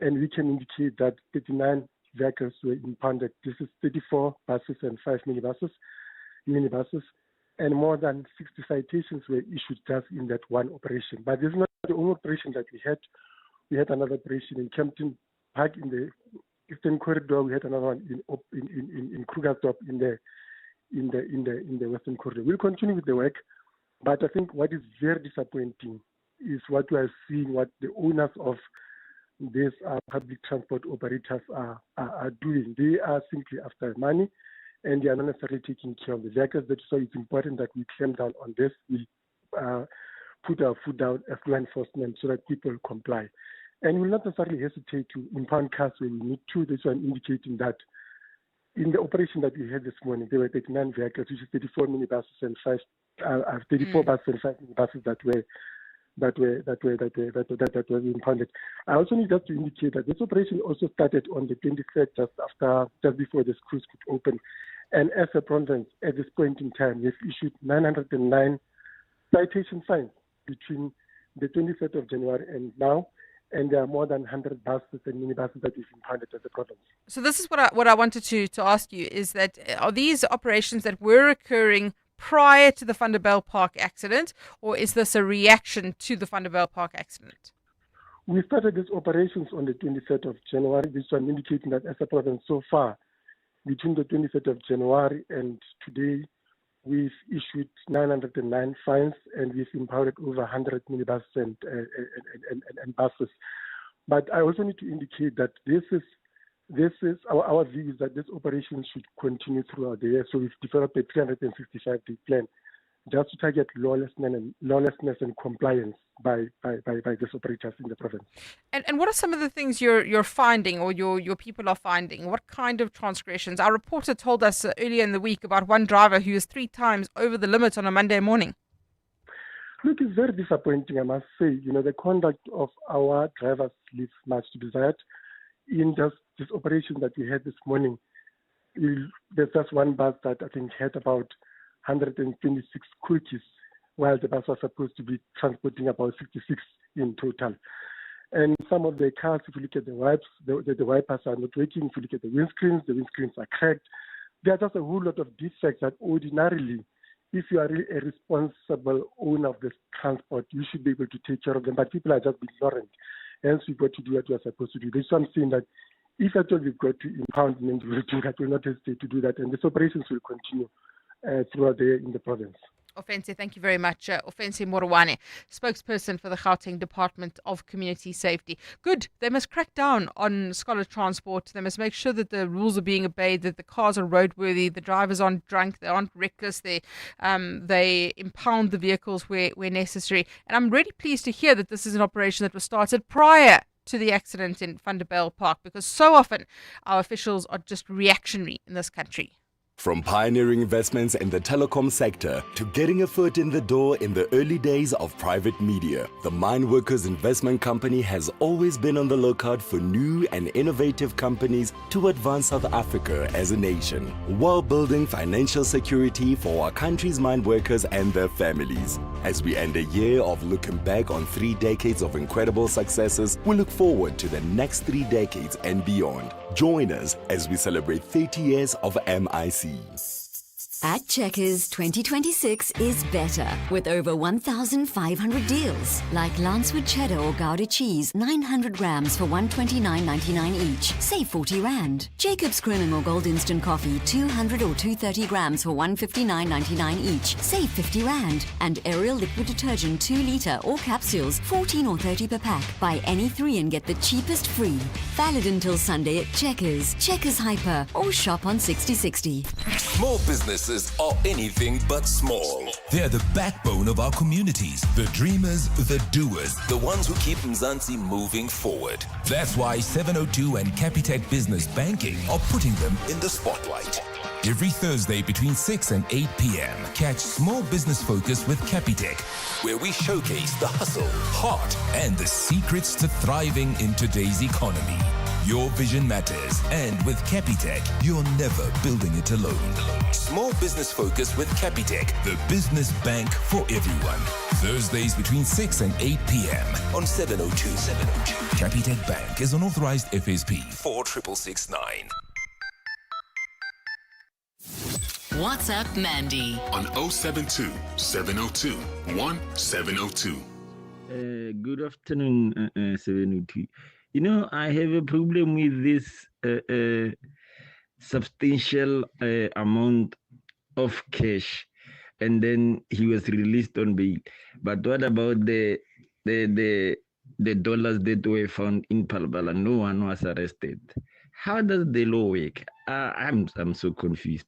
And we can indicate that 39 vehicles were impounded. This is 34 buses and 5 minibuses. And more than 60 citations were issued just in that one operation. But this is not the only operation that we had. We had another operation in Kempton Park in the Eastern Corridor. We had another one in Krugersdorp in the Western Corridor. We'll continue with the work, but I think what is very disappointing is what we are seeing, what the owners of these public transport operators are doing. They are simply after money, and they are not necessarily taking care of the vehicles. So it's important that we clamp down on this. We put our foot down as law enforcement so that people comply. And we'll not necessarily hesitate to impound cars when we need to. This one indicating that in the operation that we had this morning, there were 39 vehicles, which is 34 minibuses and 34 buses and 5 minibuses that were impounded. I also need just to indicate that this operation also started on the 23rd, just before the schools could open. And as a province, at this point in time, we've issued 909 citation fines between the 23rd of January and now, and there are more than 100 buses and minibuses that we've impounded as a province. So this is what I wanted to ask you, is that are these operations that were occurring prior to the Vanderbijl Park accident, or is this a reaction to the Vanderbijl Park accident? We started these operations on the 23rd of January. This one indicating that as a province so far, between the 23rd of January and today, we've issued 909 fines, and we've impounded over 100 minibuses and buses. But I also need to indicate that this is our view is that this operation should continue throughout the year. So we've developed a 365-day plan just to target lawlessness and compliance by these operators in the province. And what are some of the things you're finding, or your people are finding? What kind of transgressions? Our reporter told us earlier in the week about one driver who was 3 times over the limit on a Monday morning. Look, it's very disappointing, I must say. The conduct of our drivers leaves much to be desired. In just this operation that we had this morning, there's just one bus that I think had about 126 cookies, while the bus was supposed to be transporting about 66 in total. And some of the cars, if you look at the wipes, the wipers are not working. If you look at the windscreens are cracked. There are just a whole lot of defects that ordinarily, if you are a responsible owner of this transport, you should be able to take care of them. But people are just ignorant. Hence, we've got to do what we are supposed to do. This is something that if at all we've got to impound, then we will do that. We'll not hesitate to do that. And these operations will continue throughout the year in the province. Ofense, thank you very much. Ofense Morwane, spokesperson for the Gauteng Department of Community Safety. Good. They must crack down on scholar transport. They must make sure that the rules are being obeyed, that the cars are roadworthy, the drivers aren't drunk, they aren't reckless, they impound the vehicles where necessary. And I'm really pleased to hear that this is an operation that was started prior to the accident in Vanderbijl Park, because so often our officials are just reactionary in this country. From pioneering investments in the telecom sector to getting a foot in the door in the early days of private media, the Mine Workers Investment Company has always been on the lookout for new and innovative companies to advance South Africa as a nation, while building financial security for our country's mine workers and their families. As we end a year of looking back on 3 decades of incredible successes, we look forward to the next 3 decades and beyond. Join us as we celebrate 30 years of MIC. At Checkers, 2026 is better with over 1,500 deals like Lancewood cheddar or Gouda cheese, 900 grams for $129.99 each. Save 40 Rand. Jacob's Cream or Gold Instant Coffee, 200 or 230 grams for $159.99 each. Save 50 Rand. And Ariel liquid detergent, 2 liter or capsules, 14 or 30 per pack. Buy any 3 and get the cheapest free. Valid until Sunday at Checkers, Checkers Hyper, or shop on 6060. Small businesses are anything but small. They're the backbone of our communities, the dreamers, the doers, the ones who keep Mzansi moving forward. That's why 702 and Capitec Business Banking are putting them in the spotlight. Every Thursday between 6 and 8 p.m., catch Small Business Focus with Capitec, where we showcase the hustle, heart, and the secrets to thriving in today's economy. Your vision matters, and with Capitec, you're never building it alone. Small Business Focus with Capitec, the business bank for everyone. Thursdays between 6 and 8 p.m. on 702. Capitec Bank is an authorized FSP 46669. WhatsApp Mandy on 072 702 1702. Good afternoon, 702. You know, I have a problem with this substantial amount of cash, and then he was released on bail. But what about the dollars that were found in Palbala? No one was arrested. How does the law work? I'm so confused,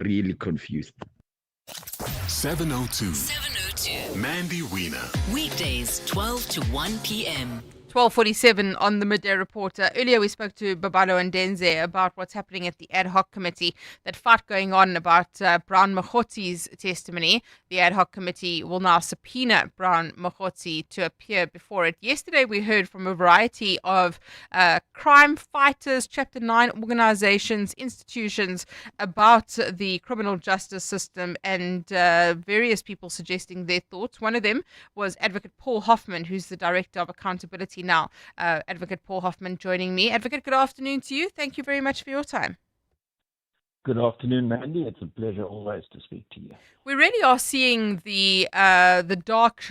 really confused. 702. Mandy Wiener. Weekdays 12 to 1 p.m. 12:47 on the Midday Report. Earlier we spoke to Babalo and Denze about what's happening at the ad hoc committee, that fight going on about Brown Mogoti's testimony. The ad hoc committee will now subpoena Brown Mogoti to appear before it. Yesterday we heard from a variety of crime fighters, Chapter 9 organizations, institutions about the criminal justice system, and various people suggesting their thoughts. One of them was Advocate Paarl Hoffman, who's the Director of Accountability now. Advocate Paarl Hoffman joining me. Advocate, good afternoon to you. Thank you very much for your time. Good afternoon, Mandy. It's a pleasure always to speak to you. We really are seeing the dark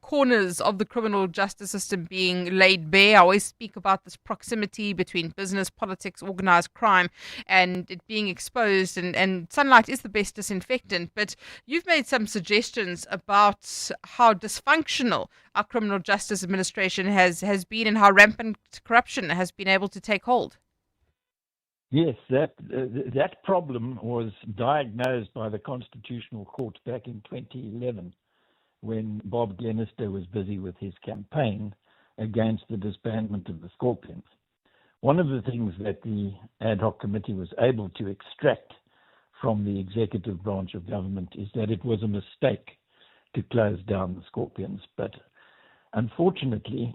corners of the criminal justice system being laid bare. I always speak about this proximity between business, politics, organized crime, and it being exposed. And sunlight is the best disinfectant. But you've made some suggestions about how dysfunctional our criminal justice administration has been and how rampant corruption has been able to take hold. Yes, that problem was diagnosed by the Constitutional Court back in 2011 when Bob Glenister was busy with his campaign against the disbandment of the Scorpions. One of the things that the ad hoc committee was able to extract from the executive branch of government is that it was a mistake to close down the Scorpions, but unfortunately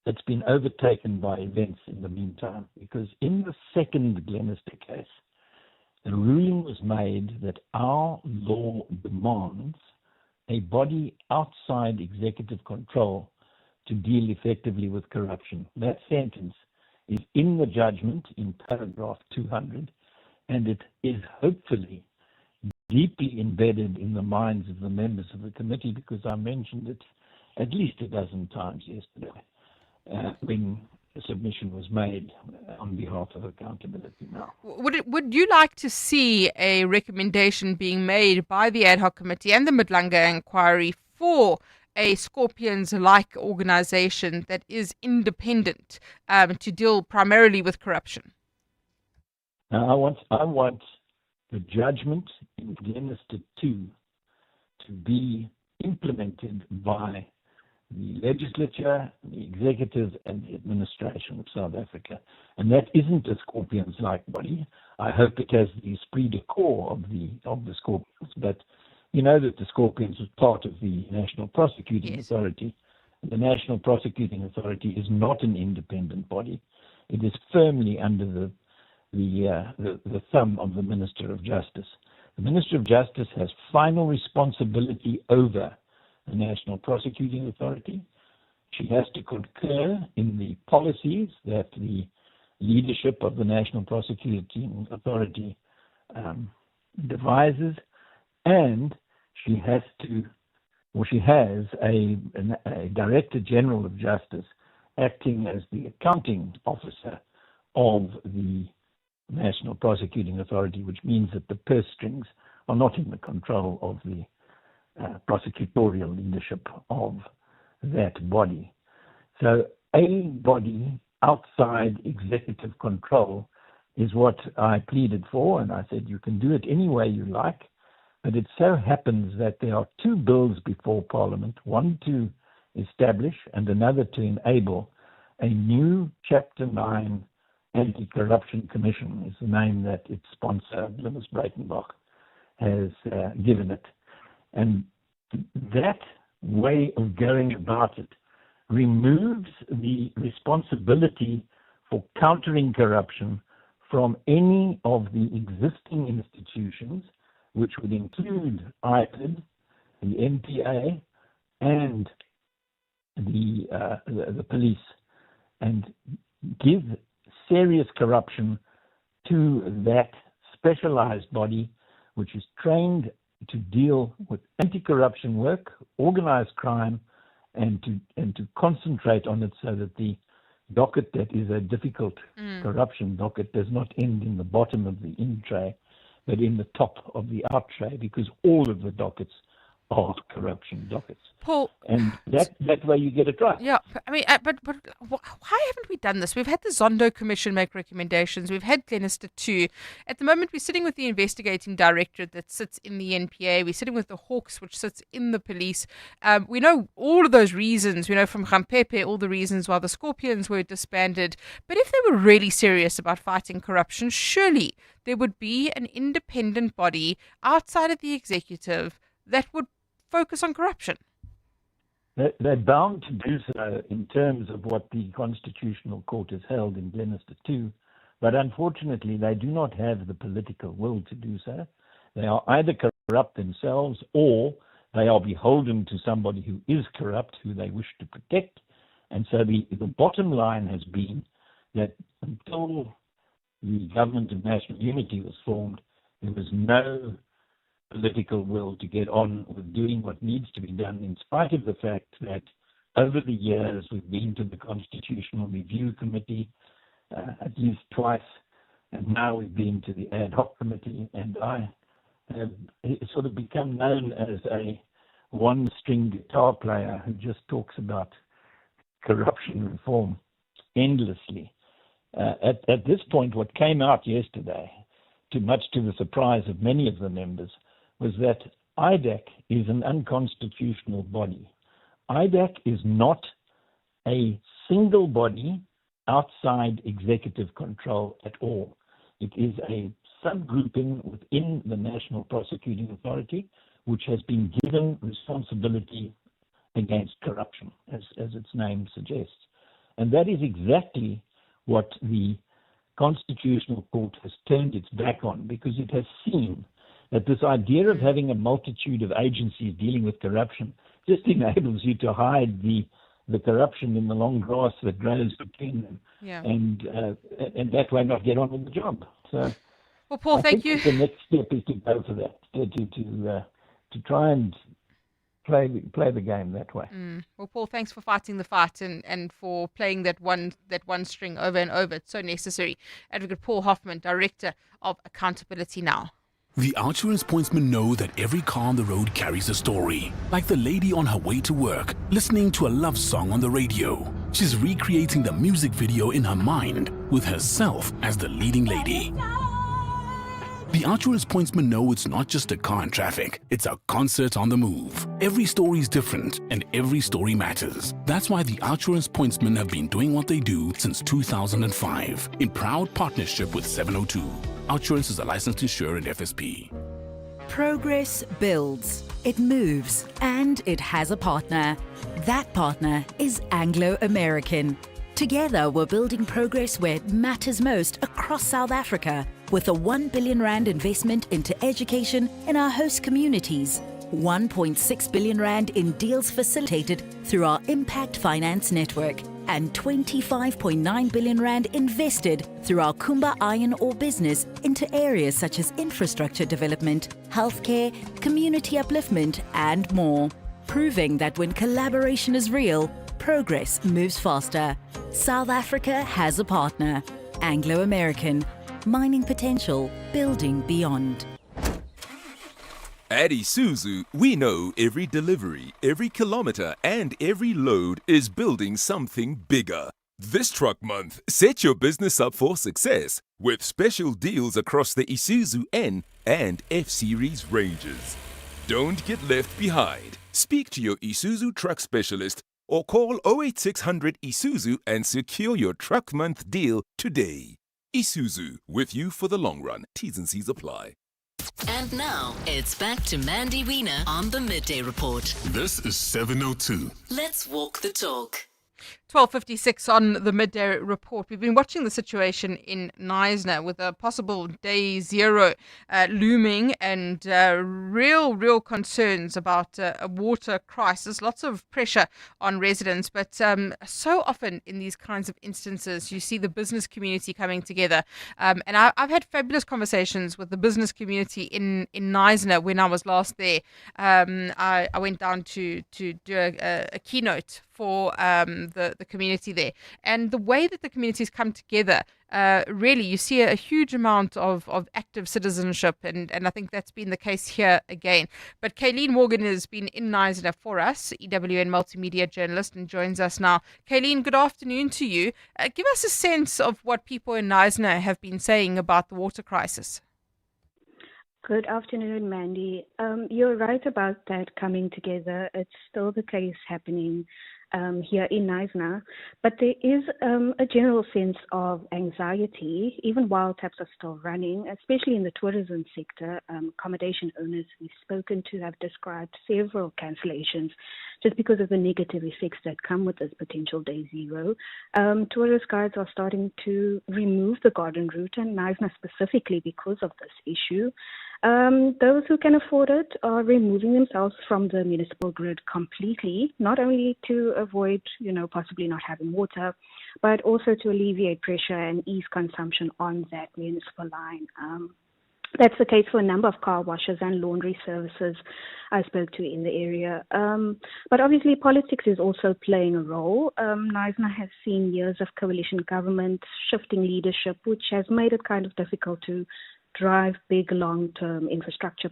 it's been overtaken by events in the meantime, because in the second Glenister case, the ruling was made that our law demands a body outside executive control to deal effectively with corruption. That sentence is in the judgment in paragraph 200, and it is hopefully deeply embedded in the minds of the members of the committee, because I mentioned it at least a dozen times yesterday. When the submission was made on behalf of accountability now. Would you like to see a recommendation being made by the ad hoc committee and the Midlanga inquiry for a Scorpions-like organization that is independent to deal primarily with corruption? Now, I want the judgment in Glenister 2 to be implemented by the legislature, the executive, and the administration of South Africa. And that isn't a Scorpions-like body. I hope it has the esprit de corps of the Scorpions, but you know that the Scorpions was part of the National Prosecuting Authority. The National Prosecuting Authority is not an independent body. It is firmly under the thumb of the Minister of Justice. The Minister of Justice has final responsibility over the National Prosecuting Authority. She has to concur in the policies that the leadership of the National Prosecuting Authority devises, and she has a Director General of Justice acting as the accounting officer of the National Prosecuting Authority, which means that the purse strings are not in the control of the prosecutorial leadership of that body. So a body outside executive control is what I pleaded for, and I said you can do it any way you like, but it so happens that there are two bills before Parliament, one to establish and another to enable a new Chapter 9 Anti-Corruption Commission, is the name that its sponsor, Linus Breitenbach, has given it. And that way of going about it removes the responsibility for countering corruption from any of the existing institutions, which would include IPID, the NPA, and the police, and give serious corruption to that specialized body, which is trained to deal with anti-corruption work, organized crime, and to concentrate on it so that the docket that is a difficult corruption docket does not end in the bottom of the in tray, but in the top of the out tray, because all of the dockets are corruption dockets. Paul, and that way you get it right. Yeah, I mean, but why haven't we done this? We've had the Zondo Commission make recommendations. We've had Knysna too. At the moment, we're sitting with the investigating directorate that sits in the NPA. We're sitting with the Hawks, which sits in the police. We know all of those reasons. We know from Matibbe all the reasons why the Scorpions were disbanded. But if they were really serious about fighting corruption, surely there would be an independent body outside of the executive that would focus on corruption. They're bound to do so in terms of what the Constitutional Court has held in Glenister 2, but unfortunately they do not have the political will to do so. They are either corrupt themselves or they are beholden to somebody who is corrupt, who they wish to protect. And so the bottom line has been that until the Government of National Unity was formed, there was no political will to get on with doing what needs to be done, in spite of the fact that over the years we've been to the Constitutional Review Committee at least twice, and now we've been to the Ad Hoc Committee, and I have sort of become known as a one-string guitar player who just talks about corruption reform endlessly. At this point, what came out yesterday, much to the surprise of many of the members, was that IDAC is an unconstitutional body. IDAC is not a single body outside executive control at all. It is a subgrouping within the National Prosecuting Authority, which has been given responsibility against corruption, as its name suggests. And that is exactly what the Constitutional Court has turned its back on, because it has seen that this idea of having a multitude of agencies dealing with corruption just enables you to hide the corruption in the long grass that grows between them, and that way not get on with the job. So, well, Paul, thank you. The next step is to go for that, to try and play the game that way. Well, Paul, thanks for fighting the fight and for playing that one string over and over. It's so necessary. Advocate Paarl Hoffman, Director of Accountability Now. The Outsurance pointsmen know that every car on the road carries a story. Like the lady on her way to work, listening to a love song on the radio. She's recreating the music video in her mind with herself as the leading lady. The Outsurance pointsmen know it's not just a car in traffic, it's a concert on the move. Every story is different and every story matters. That's why the Outsurance pointsmen have been doing what they do since 2005 in proud partnership with 702. Outsurance is a licensed insurer and FSP. Progress builds, it moves, and it has a partner. That partner is Anglo-American. Together, we're building progress where it matters most across South Africa, with a 1 billion rand investment into education in our host communities, 1.6 billion rand in deals facilitated through our Impact Finance Network, and 25.9 billion rand invested through our Kumba iron ore business into areas such as infrastructure development, healthcare, community upliftment, and more. Proving that when collaboration is real, progress moves faster. South Africa has a partner. Anglo-American. Mining potential, building beyond. At Isuzu, we know every delivery, every kilometer, and every load is building something bigger. This truck month, set your business up for success with special deals across the Isuzu N and F Series ranges. Don't get left behind. Speak to your Isuzu truck specialist or call 08600 Isuzu and secure your truck month deal today. Isuzu, with you for the long run. T's and C's apply. And now, it's back to Mandy Wiener on the Midday Report. This is 702. Let's walk the talk. 12:56 on the Midday Report. We've been watching the situation in Knysna with a possible day zero looming and real concerns about a water crisis. Lots of pressure on residents, but so often in these kinds of instances, you see the business community coming together. And I've had fabulous conversations with the business community in Knysna when I was last there. I went down to do a keynote for the community there, and the way that the communities come together, really you see a huge amount of active citizenship, and I think that's been the case here again. But Kayleen Morgan has been in Knysna for us, EWN multimedia journalist, and joins us now. Kayleen, good afternoon to you. Give us a sense of what people in Knysna have been saying about the water crisis. Good afternoon, Mandy. You're right about that coming together. It's still the case happening here in Knysna, but there is a general sense of anxiety, even while taps are still running, especially in the tourism sector. Accommodation owners we've spoken to have described several cancellations just because of the negative effects that come with this potential day zero. Tourist guides are starting to remove the garden route, and Knysna specifically because of this issue. Those who can afford it are removing themselves from the municipal grid completely, not only to avoid, possibly not having water, but also to alleviate pressure and ease consumption on that municipal line. That's the case for a number of car washes and laundry services I spoke to in the area. But obviously politics is also playing a role. Knysna has seen years of coalition government, shifting leadership, which has made it kind of difficult to drive big long-term infrastructure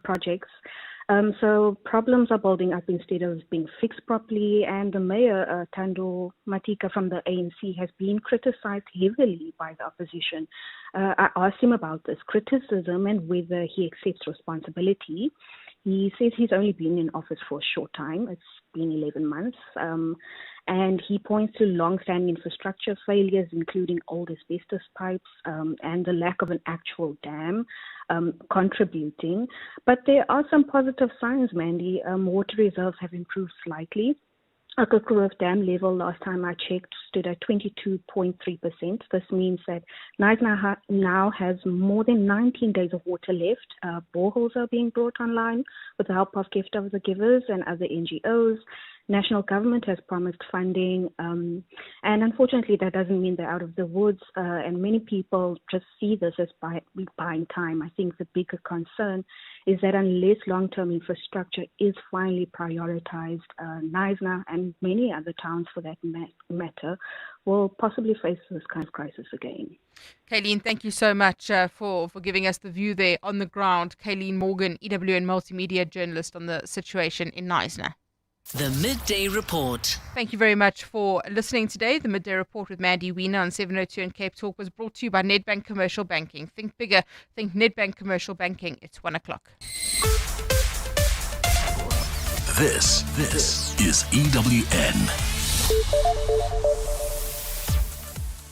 projects. So problems are building up instead of being fixed properly, and the mayor, Thando Matika from the ANC, has been criticized heavily by the opposition. I asked him about this criticism and whether he accepts responsibility. He says he's only been in office for a short time. It's been 11 months. And he points to long-standing infrastructure failures, including old asbestos pipes and the lack of an actual dam contributing. But there are some positive signs, Mandy. Water reserves have improved slightly. Akakura dam level last time I checked stood at 22.3%. This means that Knysna now has more than 19 days of water left. Boreholes are being brought online with the help of Gift of the Givers and other NGOs. National government has promised funding, and unfortunately that doesn't mean they're out of the woods, and many people just see this as buying time. I think the bigger concern is that unless long-term infrastructure is finally prioritized, Knysna and many other towns for that matter will possibly face this kind of crisis again. Kayleen, thank you so much for giving us the view there on the ground. Kayleen Morgan, EWN multimedia journalist on the situation in Knysna. The Midday Report. Thank you very much for listening today. The Midday Report with Mandy Wiener on 702 and Cape Talk was brought to you by Nedbank Commercial Banking. Think bigger. Think Nedbank Commercial Banking. It's 1 o'clock. This is EWN.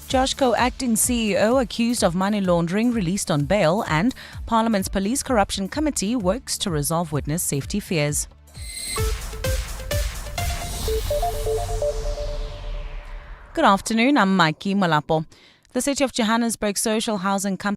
Joshco acting CEO accused of money laundering released on bail, and Parliament's Police Corruption Committee works to resolve witness safety fears. Good afternoon, I'm Mikey Malapo. The City of Johannesburg Social Housing Company